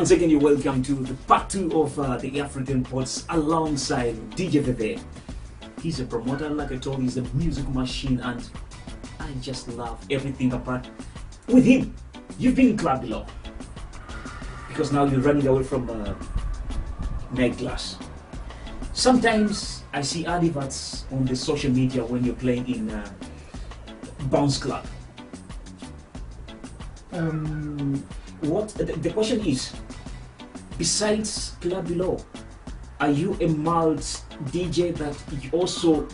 Once again, you're welcome to the part 2 of the AFRO-DEN pods alongside DJ Veve. He's a promoter, like I told you, he's a music machine, and I just love everything about with him. You've been in club below because now you're running away from night class. Sometimes I see adverts on the social media when you're playing in bounce club. What the question is, besides club below, are you a multi DJ that you also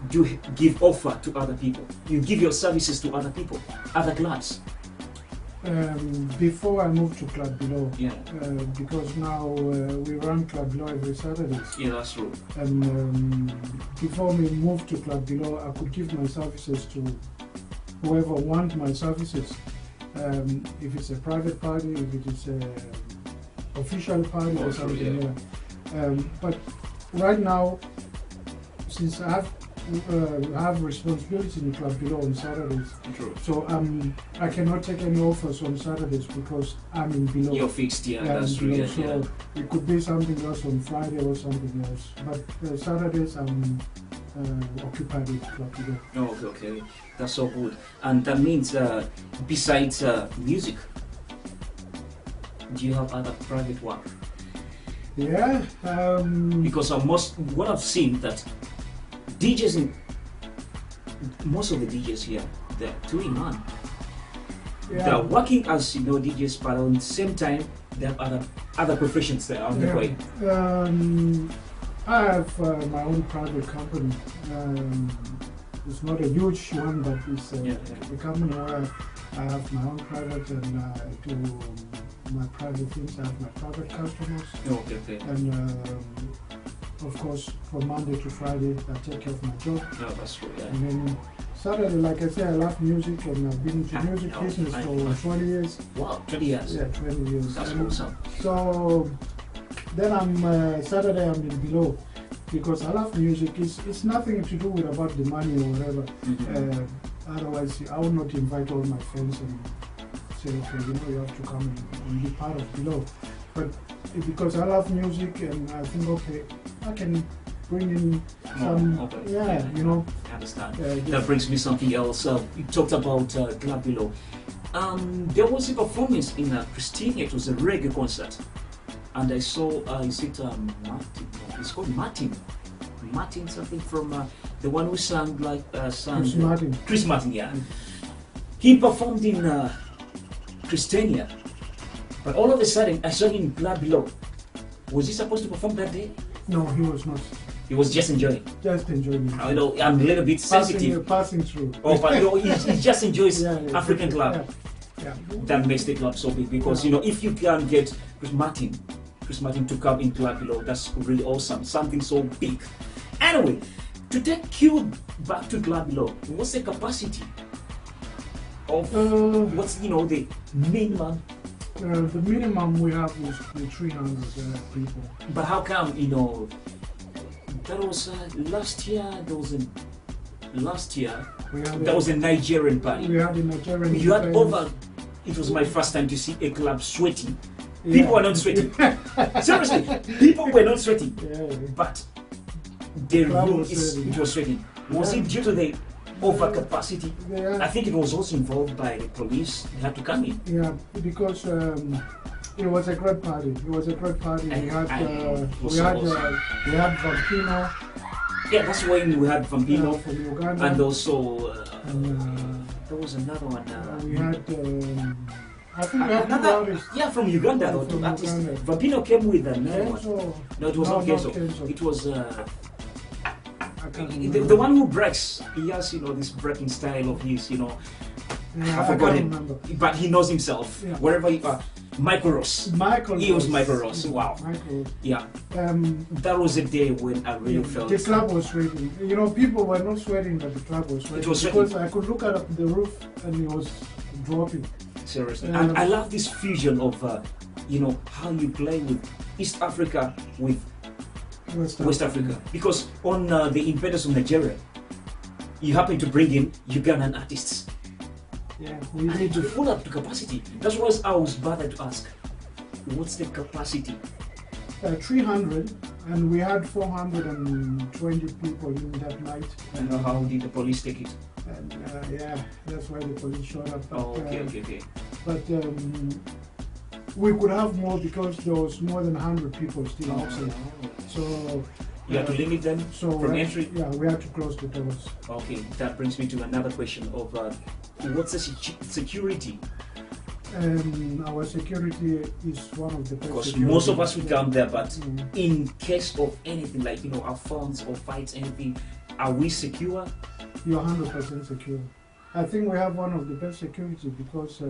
do give offer to other people? You give your services to other people, other clubs? Before I moved to club below, Yeah. because now we run club below every Saturdays. Yeah, that's true. And before we moved to club below, I could give my services to whoever want my services. If it's a private party, if it is a official party or something. Yeah. But right now, since I have responsibility in club below on Saturdays, True. so I cannot take any offers on Saturdays because I'm in below. You're fixed, yeah, that's true. Below, Yeah, so it could be something else on Friday or something else. But Saturdays I'm occupied with club below. Oh, okay, that's so good. And that means besides music, do you have other private work? Yeah. Because what I've seen that DJs most of the DJs here, they're 2 in 1. Yeah. They're working as DJs, but at the same time they have other professions there on the way. I have my own private company. It's not a huge one, but it's a company where I have my own private, and I do my private things. I have my private customers. Okay. And of course, from Monday to Friday, I take care of my job. No, that's true. Yeah. And then Saturday, like I say, I love music, and I've been into music business for 20 years. Wow, 20 years. Yeah, 20 years. That's awesome. So then Saturday I'm in below because I love music. It's nothing to do with about the money or whatever. Otherwise, I would not invite all my friends and say, okay, you have to come and be part of below. But because I love music, and I think, okay, I can bring in some, I understand. That brings me something else. You talked about club below. There was a performance in Christina. It was a reggae concert, and I saw Martin? It's called Martin something from the one who sang Chris Martin, yeah. He performed in Christina, but all of a sudden I saw him in club below. Was he supposed to perform that day? No, he was not. He was just enjoying. Just enjoying. I know I'm a little bit sensitive. Passing through. Oh, but he just enjoys African club. Yeah. That makes the club so big because if you can get Chris Martin to come in club below, that's really awesome. Something so big. Anyway, to take you back to club below, what's the capacity of what's the minimum? The minimum we have is 300 people. But how come that was last year? There was a Nigerian party. We had a Nigerian. You had over. It was my first time to see a club sweating. People were not sweating. Seriously, people were not sweating. But the room was sweating. Was it due to the overcapacity? I think it was also involved by the police. They had to come in. Yeah, because it was a great party. We had Vampino. Yeah, that's when we had Vampino from Uganda, and also there was another one. We had. I think we had another. Yeah, from Uganda. Vampino came with another one. No, it was not Kenzo. It was. The one who breaks, he has this breaking style of his, I forgot it, but he knows himself. Yeah. Wherever you are, Michael Ross. He was Michael Ross. Wow. Yeah. That was a day when I really felt the club was sweating. People were not sweating, but the club was sweating. It was because I could look at the roof and it was dropping. Seriously, and I love this fusion of how you play with East Africa with West Africa, because on the Independence of Nigeria, you happen to bring in Ugandan artists. Yeah, and to full up to capacity. That's why I was bothered to ask. what's the capacity? 300, and we had 420 people in that night. And how did the police take it? And yeah, that's why the police showed up. But, Okay. But we could have more because there was more than 100 people still outside. So you had to limit them from entry? Yeah, we had to close the doors. Okay, that brings me to another question of what's the security? Our security is one of the best. Because most of us would come there, but in case of anything like our phones or fights, anything, are we secure? You're 100% secure. I think we have one of the best security because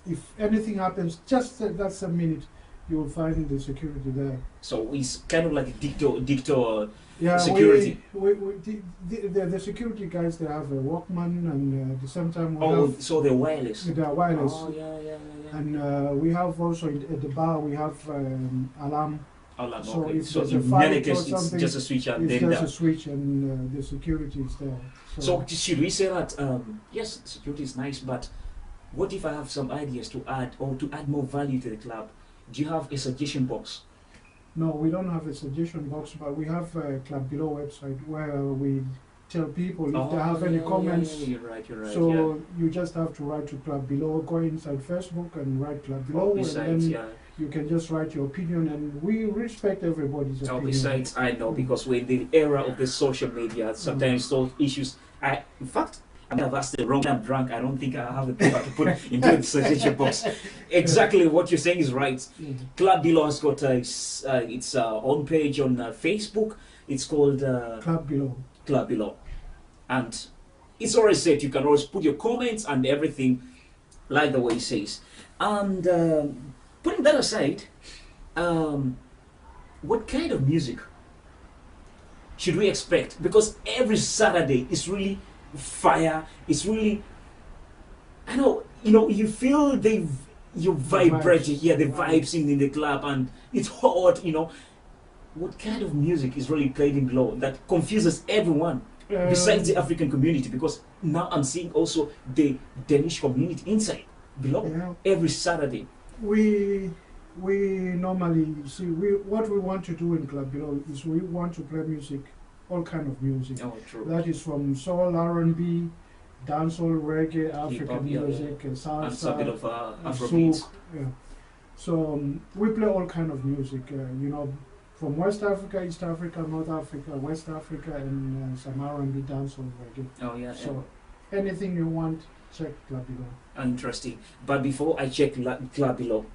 if anything happens, just that's a minute, you will find the security there. So it's kind of like a dictator yeah, security. The security guys, they have a Walkman, and at the same time so they're wireless. They are wireless. Oh yeah. And we have also at the bar we have alarm. Alarm. So okay. if So there's a in fight many or cases, it's something, just a switch and it's then just a switch, and the security is there. So should we say that yes, security is nice, but what if I have some ideas to add or to add more value to the club? Do you have a suggestion box? No, we don't have a suggestion box, but we have a Club Below website where we tell people if they have any comments. Yeah, you're right. So you just have to write to Club Below, go inside Facebook and write Club Below, and then you can just write your opinion, and we respect everybody's opinion. Besides, I know, because we're in the era of the social media, sometimes those issues, in fact, I have asked the wrong. I'm drunk. I don't think I have the paper to put into the suggestion box. Exactly what you're saying is right. Club Below has got its own page on Facebook. It's called Club Below. Club Below, and it's always said you can always put your comments and everything, like the way it says. And putting that aside, what kind of music should we expect? Because every Saturday is really fire. It's really, I know, you feel you vibrating, the vibes in the club, and it's hot. What kind of music is really played in Below that confuses everyone besides the African community? Because now I'm seeing also the Danish community inside Below every Saturday. We normally see what we want to do in Club Below is we want to play music, all kind of music. Oh, true. That is from soul, R&B, dancehall, reggae, African music, salsa, and a bit of Afrobeat. Yeah. So we play all kind of music. From West Africa, East Africa, North Africa, West Africa, and some R&B, dancehall, reggae. Oh yeah. So anything you want, check Club Below. Interesting. But before I check Club Below,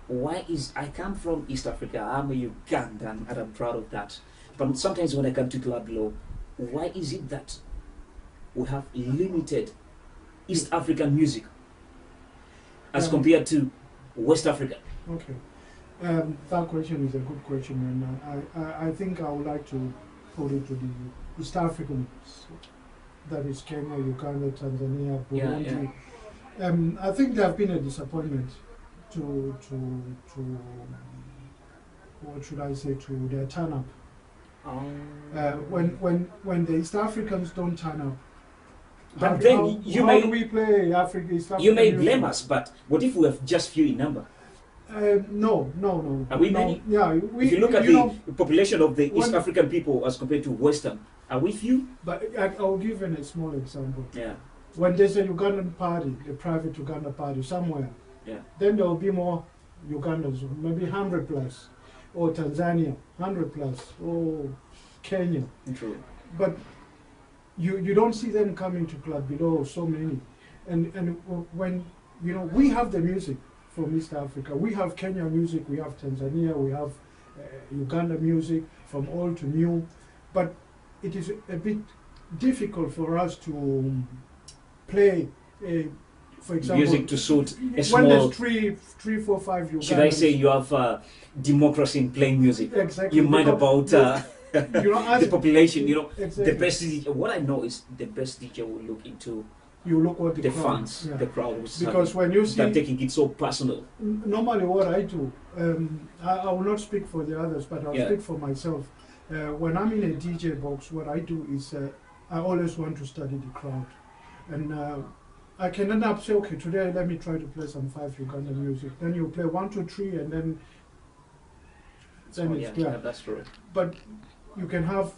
I come from East Africa. I'm a Ugandan, and I'm proud of that. But sometimes when I come to Club Below, why is it that we have limited East African music as compared to West Africa? Okay. That question is a good question, and I think I would like to put it to the East Africans, that is Kenya, Uganda, Tanzania, Burundi. I think there have been a disappointment to what should I say, to their turn up. When the East Africans don't turn up, but then how do we play East African you may music? blame us, but what if we have just few in number? No. Are we many? Yeah. If you look at the population of the East African people as compared to Western, are we few? But I'll give you a small example. Yeah. When there's a Ugandan party, a private Uganda party somewhere, then there will be more Ugandans, maybe 100 plus, or Tanzania, 100 plus, or Kenya. True. But you don't see them coming to Club Below, so many. And when, we have the music from East Africa. We have Kenya music, we have Tanzania, we have Uganda music, from old to new. But it is a bit difficult for us to play, for example, music to suit a small. When there's three, four, five Ugandans. Should I say you have democracy in playing music? Exactly. You mind about the population? Exactly. The best DJ. What I know is the best DJ will look into. You look at the fans, the crowd, because when you see they're taking it so personal. Normally, what I do, I will not speak for the others, but I'll speak for myself. When I'm in a DJ box, what I do is I always want to study the crowd, and I can end up say, okay, today let me try to play some 5 Ugandan music. Then you play 1, 2, 3, and then it's clear. Yeah, that's true. But you can have,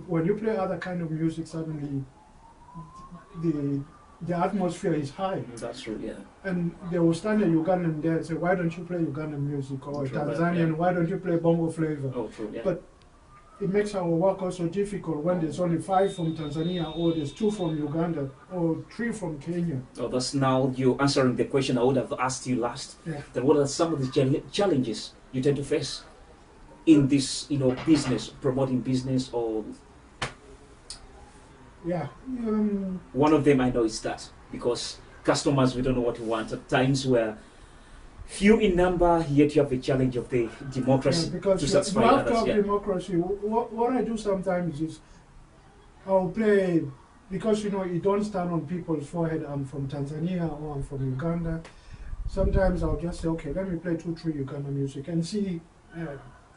when you play other kind of music, suddenly the atmosphere is high. That's true, yeah. And they will stand a Ugandan there and say, why don't you play Ugandan music? Or True, Tanzanian, why don't you play bongo flavor? Oh, true, yeah. But it makes our work also difficult when there's only 5 from Tanzania, or there's 2 from Uganda, or 3 from Kenya. Oh, that's now you answering the question I would have asked you last. Yeah. That what are some of the challenges you tend to face in this, business, promoting business, or Yeah. one of them I know is that because customers, we don't know what we want. At times we're few in number, yet you have a challenge of the democracy because to satisfy you have others. to have democracy. What I do sometimes is I'll play, because you don't stand on people's forehead, I'm from Tanzania or I'm from Uganda. Sometimes I'll just say, okay, let me play 2, 3 Uganda music and see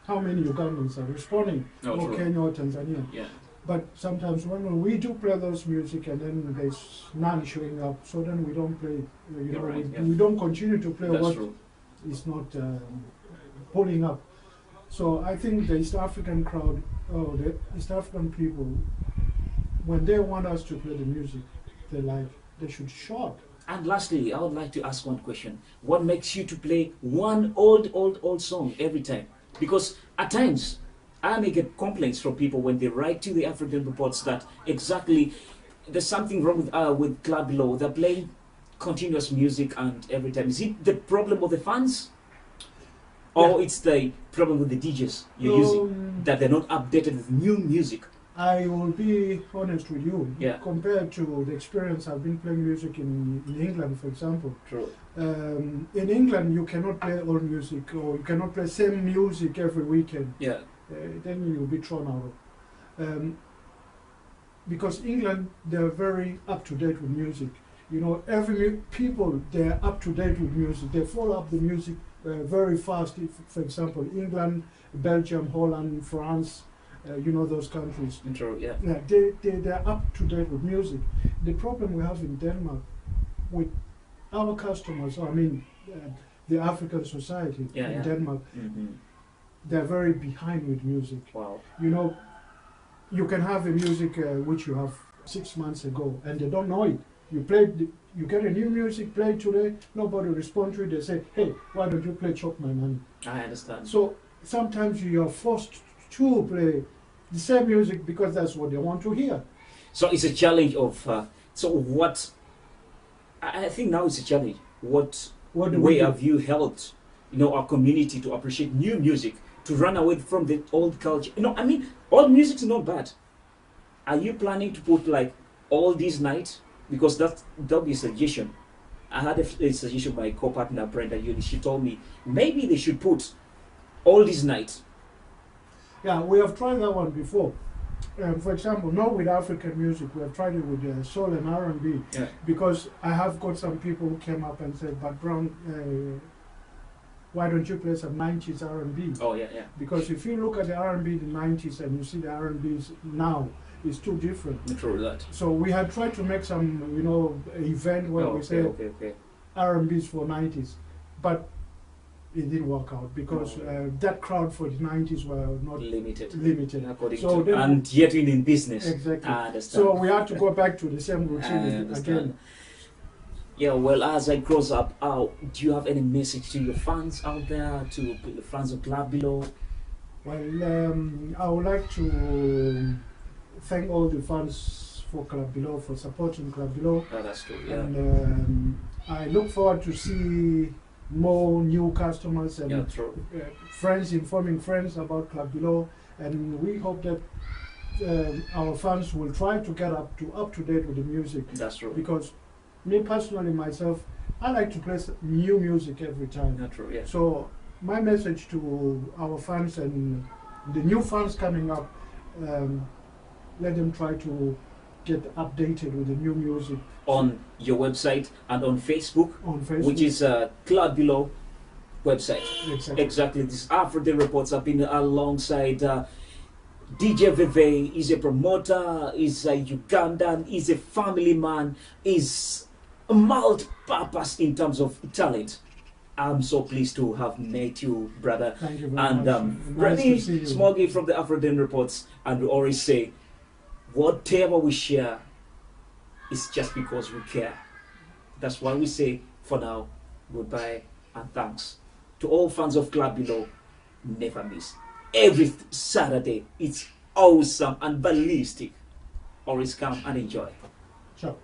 how many Ugandans are responding, or true. Kenya or Tanzania. Yeah. But sometimes when we do play those music and then there's none showing up, so then we don't play, we don't continue to play That's what true. is not pulling up. So I think the East African crowd, the East African people, when they want us to play the music they should show up. And lastly, I would like to ask one question. What makes you to play one old song every time? Because at times, I may get complaints from people when they write to the AFRO-DEN reports that exactly there's something wrong with Club Below. They're playing continuous music and every time. Is it the problem of the fans? Or it's the problem with the DJs you're using, that they're not updated with new music? I will be honest with you. Yeah. Compared to the experience I've been playing music in England, for example. True. In England, you cannot play old music, or you cannot play same music every weekend. Yeah. Then you'll be thrown out. Because England, they're very up to date with music. People, they're up to date with music. They follow up the music very fast. For example, England, Belgium, Holland, France, those countries. True, yeah. They're up to date with music. The problem we have in Denmark with our customers, the African society in Denmark, they're very behind with music. Wow. You can have a music which you have 6 months ago, and they don't know it. You get a new music played today, nobody responds to it. They say, hey, why don't you play Chop My Money? I understand. So sometimes you are forced to play the same music because that's what they want to hear. So it's a challenge of, I think now it's a challenge. What way have you helped, our community to appreciate new music, to run away from the old culture? Old music is not bad. Are you planning to put like all these nights? Because that'll be a suggestion. I had a suggestion by co-partner Brenda. She told me maybe they should put all these nights. Yeah, we have tried that one before. For example, not with African music, we have tried it with soul and R&B. Yeah. Because I have got some people who came up and said, but Brown, why don't you play some 90s R&B? Oh, yeah. Because if you look at the R&B in the 90s and you see the R&Bs now, it's too different. True that. So we had tried to make some, event where we say R&Bs for 90s. But it didn't work out because that crowd for the 90s were not limited. And yet in business. Exactly. I understand. So we had to go back to the same routine again. Yeah, well, as I close up, do you have any message to your fans out there, to the fans of Club Below? Well, I would like to thank all the fans for Club Below, for supporting Club Below. Oh, that's true, yeah. And I look forward to see more new customers and friends informing friends about Club Below, and we hope that our fans will try to get up to date with the music. That's true. Because me personally, myself, I like to play new music every time. That's true, yeah. So my message to our fans and the new fans coming up, let them try to get updated with the new music. On your website and on Facebook, which is Club Below website. Exactly. This AFRO-DEN reports have been alongside DJ Veve. Is a promoter, is a Ugandan, is a family man, is multi-purpose in terms of talent. I'm so pleased to have met you, brother. Thank you very and much. Remy, Nice to see you. Smoggy from the AFRO-DEN reports, and we always say, whatever we share is just because we care. That's why we say, for now, goodbye and thanks. To all fans of Club Below, never miss. Every Saturday, it's awesome and ballistic. Always come and enjoy. Sure.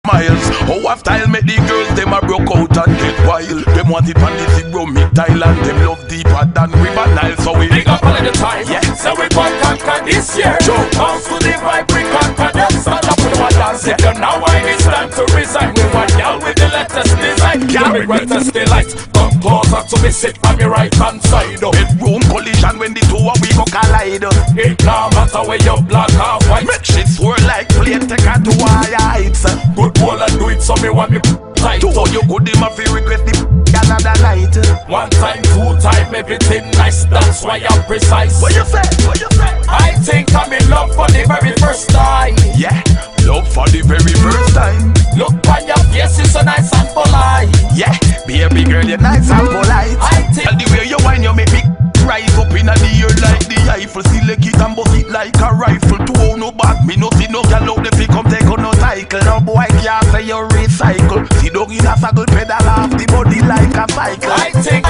Miles, how have style make the girls them a broke out and get wild. Them want it on the zero mid-tile and them love deeper than River Nile. So we big up all of the time. Yeah. So we gon' conquer this year. Sure. Bounce to the vibe, we conquer them. Stand up with one dance. If you now why it's time to resign. We want y'all with the latest design. Y'all me greatest delight. Come closer to me, sit on me right hand side. bedroom collision when the two of we go collide. It no matter where you black or white. Make shit swirl like plate take her to higher heights. Good boy and do it so me want me tight. To all you good him a fi request the another night. One time, two time, everything nice. That's why I'm precise. What you say? What you say? I think I'm in love for the very first time. Yeah, love for the very first time. Look on your face, it's so nice and polite. Yeah, baby girl, you're nice and polite. I think And the way you whine, you make me rise up in the air like the Eiffel. Select it and bust it like a rifle. To own no back, me no see no girl out the fi come take on no cycle. No boy can't say you recycle. See dog in a circle, pedal off the body like a cycle. I think